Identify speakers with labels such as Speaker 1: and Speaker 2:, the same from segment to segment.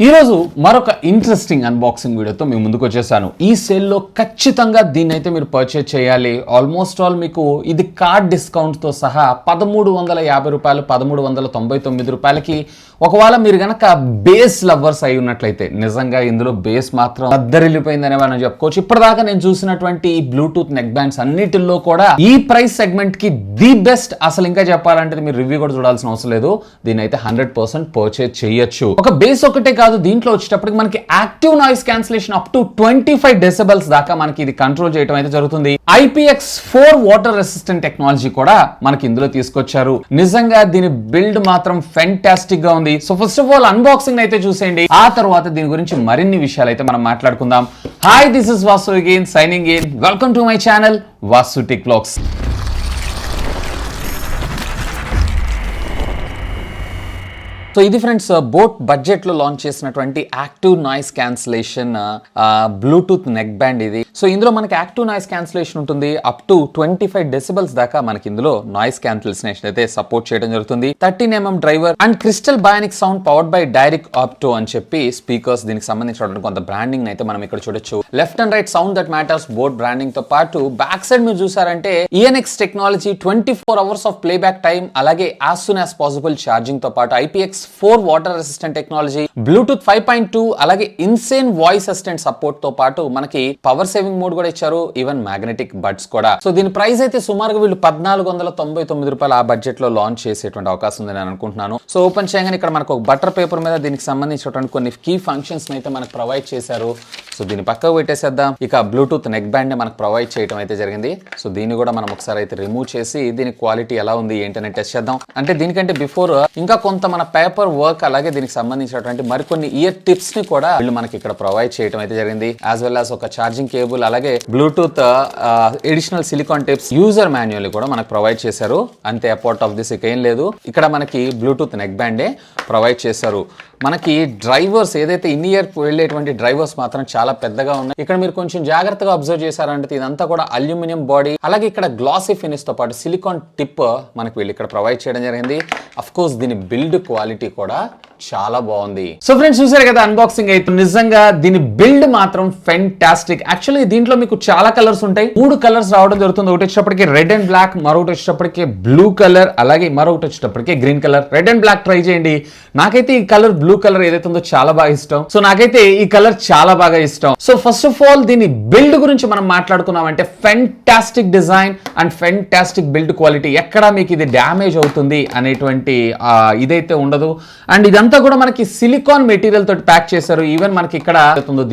Speaker 1: ఈరోజు మరొక interesting unboxing వీడియోతో మేము ముందుకు వచ్చేసాను. ఈ సేల్లో ఖచ్చితంగా దీన్ని అయితే మీరు పర్చేజ్ చేయాలి. ఆల్మోస్ట్ ఆల్ మీకు ఇది కార్డ్ డిస్కౌంట్తో సహా 1350 రూపాయలు, 1399 రూపాయలకి. ఒకవేళ మీరు కనుక బేస్ లవర్స్ అయి ఉన్నట్లయితే నిజంగా ఇందులో బేస్ మాత్రం అద్దరిల్లిపోయిందనే మనం చెప్పుకోవచ్చు. ఇప్పటిదాకా నేను చూసినటువంటి ఈ బ్లూటూత్ నెక్ బ్యాండ్స్ అన్నిటిలో కూడా ఈ ప్రైస్ సెగ్మెంట్ కి ది బెస్ట్. అసలు ఇంకా చెప్పాలంటే మీరు రివ్యూ కూడా చూడాల్సిన అవసరం లేదు. దీన్ని అయితే 100% పర్చేజ్ చేయొచ్చు. ఒక బేస్ ఒకటే కాదు, దీంట్లో వచ్చేటప్పటికి మనకి active noise cancellation up to 25 decibels దాకా మనకి ఇది కంట్రోల్ చేయడం అయితే జరుగుతుంది. IPX4 వాటర్ రెసిస్టెంట్ టెక్నాలజీ కూడా మనకి ఇందులో తీసుకొచ్చారు. నిజంగా దీని బిల్డ్ మాత్రం ఫెంటాస్టిక్ గా ఉంది. So first of all unboxing అయితే చూసేయండి, ఆ తర్వాత దీని గురించి మరిన్ని విషయాలు అయితే మనం మాట్లాడుకుందాం. Hi, this is Vasu again signing in. Welcome to my channel VaasuTechVlogs. So ఇది ఫ్రెండ్స్ బోట్ బడ్జెట్ లో లాంచ్ చేసినటువంటి active noise cancellation Bluetooth neck band ఇది. సో ఇందులో మనకి యాక్టివ్ నాయిస్ క్యాన్సిలేషన్ ఉంటుంది. అప్ టు 25 డెసిబెల్స్ దాకా మనకి ఇందులో నాయిస్ క్యాన్సిలేషన్ అయితే సపోర్ట్ చేయడం జరుగుతుంది. 13mm driver and crystal Bionic sound powered by direct opto అని చెప్పి స్పీకర్స్. దీనికి సంబంధించిన కొంత బ్రాండింగ్ అయితే మనం ఇక్కడ చూడొచ్చు. Left and right sound that matters boAt branding తో పాటు బ్యాక్ సైడ్ మీరు చూసారంటే ENX technology 24 hours of playback time, అలాగే as soon as possible charging తో పాటు IPX4 water resistant technology, Bluetooth 5.2, అలాగే ఇన్సేన్ వాయిస్ అసిస్టెంట్ సపోర్ట్ తో పాటు మనకి పవర్ సేవింగ్ మోడ్ కూడా ఇచ్చారు, ఈవెన్ మ్యాగ్నెటిక్ బడ్స్ కూడా. సో దీని ప్రైస్ అయితే సుమారుగా వీళ్ళు 1499 రూపాయలు ఆ బడ్జెట్ లో లాంచ్ చేసేటువంటి అవకాశం ఉంది నేను అనుకుంటున్నాను. సో ఓపెన్ చేయగానే ఇక్కడ మనకు ఒక బటర్ పేపర్ మీద దీనికి సంబంధించినటువంటి కొన్ని కీ ఫంక్షన్స్ అయితే మనకు ప్రొవైడ్ చేశారు. సో దీన్ని పక్కకు పెట్టేసేద్దాం. ఇక బ్లూటూత్ నెక్ బ్యాండ్ మనకు ప్రొవైడ్ చేయడం అయితే జరిగింది. సో దీన్ని కూడా మనం ఒకసారి అయితే రిమూవ్ చేసి దీని క్వాలిటీ ఎలా ఉంది ఏంటనే టెస్ట్ చేద్దాం. అంటే దీనికంటే బిఫోర్ ఇంకా కొంత మన పేపర్ వర్క్, అలాగే దీనికి సంబంధించినటువంటి మరికొన్ని ఇయర్ టిప్స్ ని కూడా వీళ్ళు మనకి ఇక్కడ ప్రొవైడ్ చేయడం అయితే జరిగింది. యాజ్ వెల్ యాజ్ ఒక ఛార్జింగ్ కేబుల్, అలాగే Bluetooth additional silicon tips, user manual కూడా మనకు ప్రొవైడ్ చేశారు. అంతే, అపార్ట్ ఆఫ్ దిస్ ఇక ఏం లేదు. ఇక్కడ మనకి బ్లూటూత్ నెక్ బ్యాండే ప్రొవైడ్ చేశారు. మనకి డ్రైవర్స్ ఏదైతే ఇన్ ఇయర్ వెళ్ళేటువంటి డ్రైవర్స్ మాత్రం చాలా పెద్దగా ఉన్నాయి. ఇక్కడ మీరు కొంచెం జాగ్రత్తగా అబ్జర్వ్ చేశారంటే ఇదంతా కూడా అల్యూమినియం బాడీ, అలాగే ఇక్కడ గ్లాసీ ఫినిష్ తో పాటు సిలికాన్ టిప్ మనకి వీళ్ళు ఇక్కడ ప్రొవైడ్ చేయడం జరిగింది. అఫ్ కోర్స్ దీని బిల్డ్ క్వాలిటీ కూడా చాలా బాగుంది. సో ఫ్రెండ్స్ చూసారు కదా అన్బాక్సింగ్ అయితే. నిజంగా దీని బిల్డ్ మాత్రం ఫెంటాస్టిక్. యాక్చువల్లీ దీంట్లో మీకు చాలా కలర్స్ ఉంటాయి. 3 కలర్స్ రావడం జరుగుతుంది. ఒకటి వచ్చేటప్పటికి రెడ్ అండ్ బ్లాక్, మరొకటి వచ్చేటప్పటికి బ్లూ కలర్, అలాగే మరొకటి వచ్చేటప్పటికి green colour. Red and black try చేయండి. నాకైతే ఈ కలర్ బ్లూ కలర్ ఏదైతే ఉందో చాలా బాగా ఇష్టం. సో నాకైతే ఈ కలర్ చాలా బాగా ఇష్టం. సో ఫస్ట్ ఆఫ్ ఆల్ దీని బిల్డ్ గురించి మనం మాట్లాడుకున్నామంటే fantastic design and fantastic build quality. ఎక్కడ మీకు ఇది డ్యామేజ్ అవుతుంది అనేటువంటి ఇదైతే ఉండదు. అండ్ ఇదంతా కూడా మనకి సిలికాన్ మెటీరియల్ తోటి ప్యాక్ చేశారు. ఈవెన్ మనకి ఇక్కడ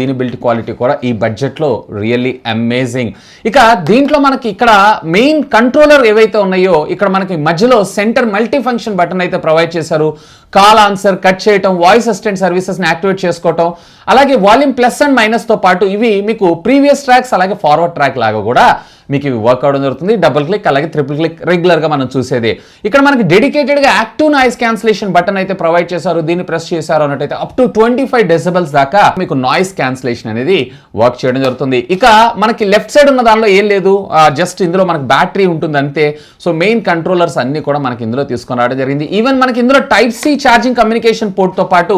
Speaker 1: దీని బిల్డ్ క్వాలిటీ కూడా ఈ బడ్జెట్ లో రియల్లీ అమేజింగ్. ఇక దీంట్లో మనకి ఇక్కడ మెయిన్ కంట్రోలర్ ఏవైతే ఉన్నాయో ఇక్కడ మనకి మధ్యలో సెంటర్ మల్టీ ఫంక్షన్ బటన్ అయితే ప్రొవైడ్ చేశారు. కాల్ ఆన్సర్, కట్ చేయటం, వాయిస్ అసిస్టెంట్ సర్వీసెస్ ని యాక్టివేట్ చేసుకోవటం, అలాగే వాల్యూమ్ ప్లస్ అండ్ మైనస్ తో పాటు ఇవి మీకు ప్రీవియస్ ట్రాక్స్ అలాగే ఫార్వర్డ్ ట్రాక్ లాగా కూడా మీకు ఇవి వర్క్ అవడం జరుగుతుంది. డబుల్ క్లిక్ అలాగే ట్రిపుల్ క్లిక్ రెగ్యులర్ గా మనం చూసేది. ఇక్కడ మనకి డెడికేటెడ్ గా యాక్టివ్ నాయిస్ క్యాన్సిలేషన్ బటన్ అయితే ప్రొవైడ్ చేశారు. దీన్ని ప్రెస్ చేశారు అన్నట్టయితే అప్ టు 25 డెసిబెల్స్ దాకా మీకు నాయిస్ క్యాన్సిలేషన్ అనేది వర్క్ చేయడం జరుగుతుంది. ఇక మనకి లెఫ్ట్ సైడ్ ఉన్న దానిలో ఏం లేదు, జస్ట్ ఇందులో మనకి బ్యాటరీ ఉంటుంది అంతే. సో మెయిన్ కంట్రోలర్స్ అన్ని కూడా మనకి ఇందులో తీసుకొని రావడం జరిగింది. ఈవెన్ మనకి ఇందులో Type-C ఛార్జింగ్ కమ్యూనికేషన్ పోర్ట్ తో పాటు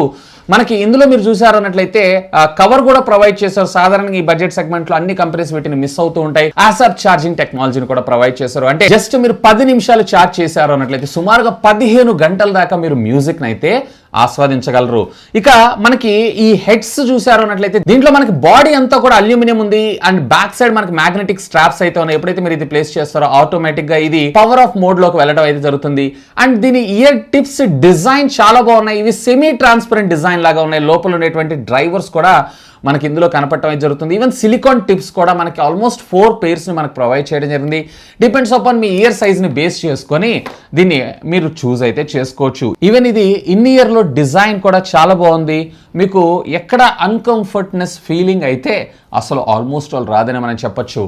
Speaker 1: మనకి ఇందులో మీరు చూసారు అన్నట్లయితే కవర్ కూడా ప్రొవైడ్ చేశారు. సాధారణంగా ఈ బడ్జెట్ సెగ్మెంట్ లో అన్ని కంపెనీస్ వీటిని మిస్ అవుతూ ఉంటాయి. యాసప్ ఛార్జింగ్ టెక్నాలజీని కూడా ప్రొవైడ్ చేశారు. అంటే జస్ట్ మీరు 10 నిమిషాలు ఛార్జ్ చేశారు అన్నట్లయితే సుమారుగా 15 గంటల దాకా మీరు మ్యూజిక్ అయితే ఆస్వాదించగలరు. ఇక మనకి ఈ హెడ్స్ చూసారు అన్నట్లయితే దీంట్లో మనకి బాడీ అంతా కూడా అల్యూమినియం ఉంది. అండ్ బ్యాక్ సైడ్ మనకి మ్యాగ్నెటిక్ స్ట్రాప్స్ అయితే ఉన్నాయి. ఎప్పుడైతే మీరు ఇది ప్లేస్ చేస్తారో ఆటోమేటిక్ గా ఇది పవర్ ఆఫ్ మోడ్ లోకి వెళ్ళడం అయితే జరుగుతుంది. అండ్ దీని ఇయర్ టిప్స్ డిజైన్ చాలా బాగున్నాయి. ఇవి సెమీ ట్రాన్స్పరెంట్ డిజైన్ లాగా ఉన్నాయి. లోపల ఉండేటువంటి డ్రైవర్స్ కూడా మనకి ఇందులో కనపడటం అయితే జరుగుతుంది. ఈవెన్ సిలికాన్ టిప్స్ కూడా మనకి ఆల్మోస్ట్ 4 pairs ని మనకు ప్రొవైడ్ చేయడం జరిగింది. Depends upon me year size ని బేస్ చేసుకొని దీన్ని మీరు చూస్ అయితే చేసుకోవచ్చు. ఈవెన్ ఇది ఇన్ ఇయర్ లో డిజైన్ కూడా చాలా బాగుంది. మీకు ఎక్కడ అన్కంఫర్ట్నెస్ ఫీలింగ్ అయితే అసలు ఆల్మోస్ట్ ఆల్ రాదని మనం చెప్పొచ్చు.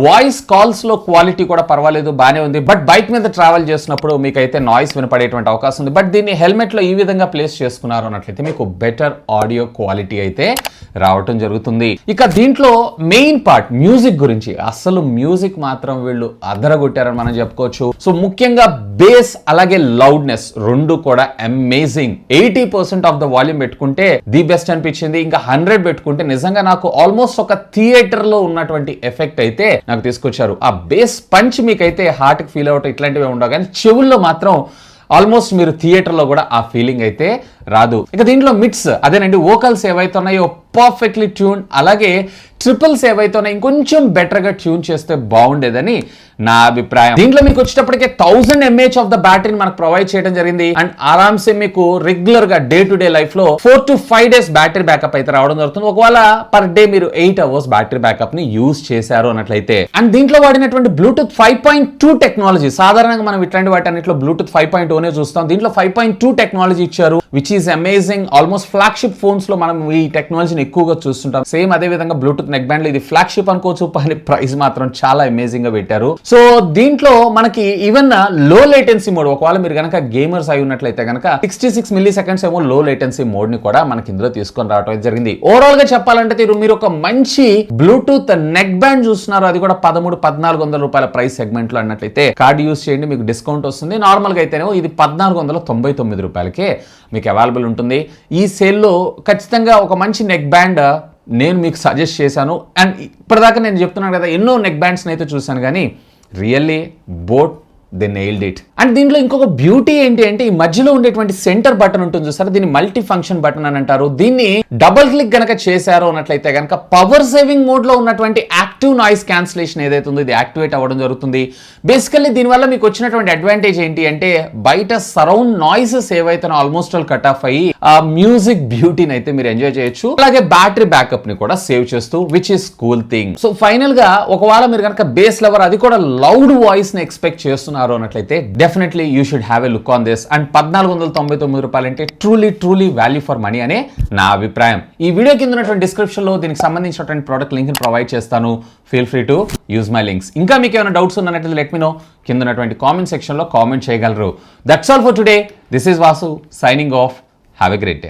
Speaker 1: వాయిస్ కాల్స్లో క్వాలిటీ కూడా పర్వాలేదు, బాగానే ఉంది. బట్ బైక్ మీద ట్రావెల్ చేసినప్పుడు మీకైతే నాయిస్ వినపడేటువంటి అవకాశం ఉంది. బట్ దీన్ని హెల్మెట్లో ఈ విధంగా ప్లేస్ చేసుకున్నారు అన్నట్లయితే మీకు బెటర్ ఆడియో క్వాలిటీ అయితే రావటం జరుగుతుంది. ఇక దీంట్లో మెయిన్ పార్ట్ మ్యూజిక్ గురించి, అసలు మ్యూజిక్ మాత్రం వీళ్ళు అదరగొట్టారని మనం చెప్పుకోవచ్చు. సో ముఖ్యంగా బేస్ అలాగే లౌడ్నెస్ రెండు కూడా అమేజింగ్. 80% ఆఫ్ ద వాల్యూమ్ పెట్టుకుంటే ది బెస్ట్ అనిపించింది. ఇంకా 100 పెట్టుకుంటే నిజంగా నాకు ఆల్మోస్ట్ ఒక థియేటర్ లో ఉన్నటువంటి ఎఫెక్ట్ అయితే నాకు తీసుకొచ్చారు. ఆ బేస్ పంచ్ మీకైతే హార్ట్ కి ఫీల్ అవటం ఇట్లాంటివి ఉండవు, కానీ చెవుల్లో మాత్రం ఆల్మోస్ట్ మీరు థియేటర్లో కూడా ఆ ఫీలింగ్ అయితే రాదు. ఇక దీంట్లో మిడ్స్ అదేనండి, వోకల్స్ ఏవైతే ఉన్నాయో పర్ఫెక్ట్లీ ట్యూన్, అలాగే ట్రిపుల్స్ ఏవైతే ఉన్నాయో ఇంకొంచెం బెటర్గా ట్యూన్ చేస్తే బాగుండేదని నా అభిప్రాయం. దీంట్లో మీకు వచ్చేటప్పటికే 1000 mAh ఆఫ్ ద బ్యాటరీని మనకు ప్రొవైడ్ చేయడం జరిగింది. అండ్ ఆరామ్సే మీకు రెగ్యులర్ గా డే టు డే లైఫ్ లో 4 to 5 days బ్యాటరీ బ్యాకప్ అయితే రావడం జరుగుతుంది, ఒకవేళ పర్ డే మీరు 8 hours బ్యాటరీ బ్యాకప్ ని యూజ్ చేశారు అన్నట్లయితే. అండ్ దీంట్లో వాడినటువంటి బ్లూటూత్ 5.2 టెక్నాలజీ, సాధారణంగా మనం ఇట్లాంటి వాటి అన్నింటిలో బ్లూటూత్ 5.0 చూస్తాం, దీంట్లో 5.2 టెక్నాలజీ ఇచ్చారు, which is amazing. Almost flagship phones లో మనం ఈ టెక్నాలజీని ఎక్కువగా చూస్తుంటాం. సేమ్ అదే విధంగా బ్లూటూత్ నెక్ బ్యాండ్ లో ఇది ఫ్లాగ్షిప్ అనుకోవచ్చు, కానీ ప్రైస్ మాత్రం చాలా అమేజింగ్ గా పెట్టారు. సో దీంట్లో మనకి ఈవెన్ లో లేటెన్సీ మోడ్, ఒకవేళ మీరు కనుక గేమర్స్ అయి ఉన్నట్లయితే కనుక 66 milliseconds ఏమో లో లేటెన్సీ మోడ్ ని కూడా మనకి ఇందులో తీసుకొని రావడం జరిగింది. ఓవరాల్ గా చెప్పాలంటే మీరు ఒక మంచి బ్లూటూత్ నెక్ బ్యాండ్ చూస్తున్నారు, అది కూడా 1300-1400 రూపాయల ప్రైస్ సెగ్మెంట్ లో అన్నట్లయితే కార్డ్ యూస్ చేయండి, మీకు డిస్కౌంట్ వస్తుంది. నార్మల్ గా అయితేనేమో ఇది 1499 రూపాయలకే మీకు అవైలబుల్ ఉంటుంది. ఈ సేల్లో ఖచ్చితంగా ఒక మంచి నెక్ బ్యాండ్ నేను మీకు సజెస్ట్ చేశాను. అండ్ ఇప్పటిదాకా నేను చెప్తున్నాను కదా, ఎన్నో నెక్ బ్యాండ్స్ అయితే చూశాను, కానీ really boat they nailed it. And దీంట్లో ఇంకొక బ్యూటీ ఏంటి అంటే, ఈ మధ్యలో ఉండేటువంటి సెంటర్ బటన్ ఉంటుంది చూసారా, దీన్ని మల్టీ ఫంక్షన్ బటన్ అని అంటారు. దీన్ని డబుల్ క్లిక్ గనక చేశారు అన్నట్లయితే కనుక పవర్ సేవింగ్ మోడ్ లో ఉన్నటువంటి యాక్టివ్ నాయిస్ క్యాన్సిలేషన్ ఏదైతే ఉందో ఇది యాక్టివేట్ అవ్వడం జరుగుతుంది. బేసికల్లీ దీనివల్ల మీకు వచ్చినటువంటి అడ్వాంటేజ్ ఏంటి అంటే, బయట సరౌండ్ నాయిసెస్ ఏవైతే ఆల్మోస్ట్ ఆల్ కట్ ఆఫ్ అయ్యి ఆ మ్యూజిక్ బ్యూటీని అయితే మీరు ఎంజాయ్ చేయొచ్చు. అలాగే బ్యాటరీ బ్యాకప్ ని కూడా సేవ్ చేస్తూ, which is cool thing. So final గా ఒకవేళ మీరు కనుక బేస్ లెవర్, అది కూడా లౌడ్ వాయిస్ ని ఎక్స్పెక్ట్ చేస్తున్నారు అన్నట్లయితే definitely you should have a look on this. And 1499 రూపాయలు అంటే ట్రూలీ వాల్యూ ఫర్ మనీ అనే నా అభిప్రాయం. ఈ వీడియో కింద ఉన్నటువంటి డిస్క్రిప్షన్ లో దీనికి సంబంధించినటువంటి ప్రోడక్ట్ లింక్ ని ప్రొవైడ్ చేస్తాను. Feel free to use my links. ఇంకా మీకు ఏమైనా డౌట్స్ ఉన్నట్లయితే లెట్ మీ నో, కింద ఉన్నటువంటి కామెంట్ సెక్షన్ లో కామెంట్ చేయగలరు. That's all for today. This is Vasu signing off. Have a great day.